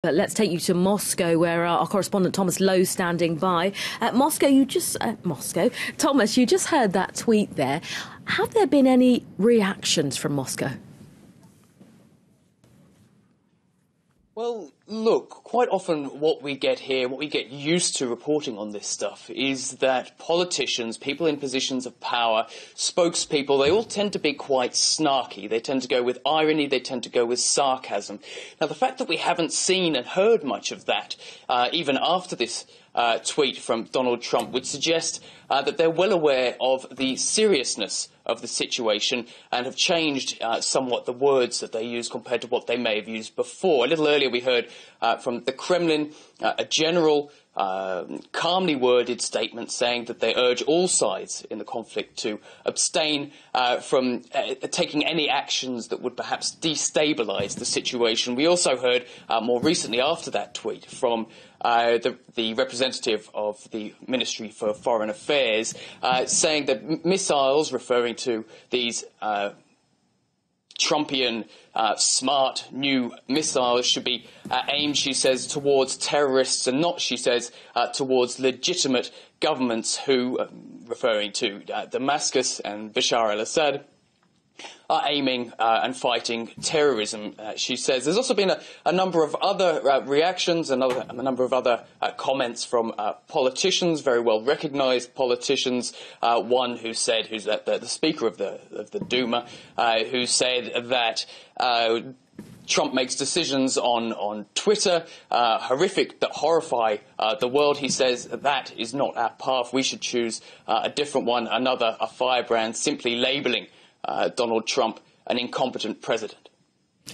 But let's take you to Moscow, where our correspondent Thomas Lowe is standing by. Thomas, you just heard that tweet there. Have there been any reactions from Moscow? Well, look, quite often what we get here, what we get used to reporting on this stuff, is that politicians, people in positions of power, spokespeople, they all tend to be quite snarky. They tend to go with irony, they tend to go with sarcasm. Now, the fact that we haven't seen and heard much of that, even after this tweet from Donald Trump, would suggest that they're well aware of the seriousness of the situation and have changed somewhat the words that they use compared to what they may have used before. A little earlier we heard from the Kremlin a general, calmly worded statement saying that they urge all sides in the conflict to abstain from taking any actions that would perhaps destabilise the situation. We also heard more recently after that tweet from the representative of the Ministry for Foreign Affairs saying that missiles, referring to these Trumpian smart new missiles, should be aimed, she says, towards terrorists and not, she says, towards legitimate governments who, referring to Damascus and Bashar al-Assad, are aiming and fighting terrorism, she says. There's also been a number of other reactions, a number of other comments from politicians, very well recognised politicians. One who's the Speaker of the Duma, who said that Trump makes decisions on Twitter, horrific, that horrify the world. He says that is not our path. We should choose a different one, a firebrand, simply labelling Donald Trump an incompetent president.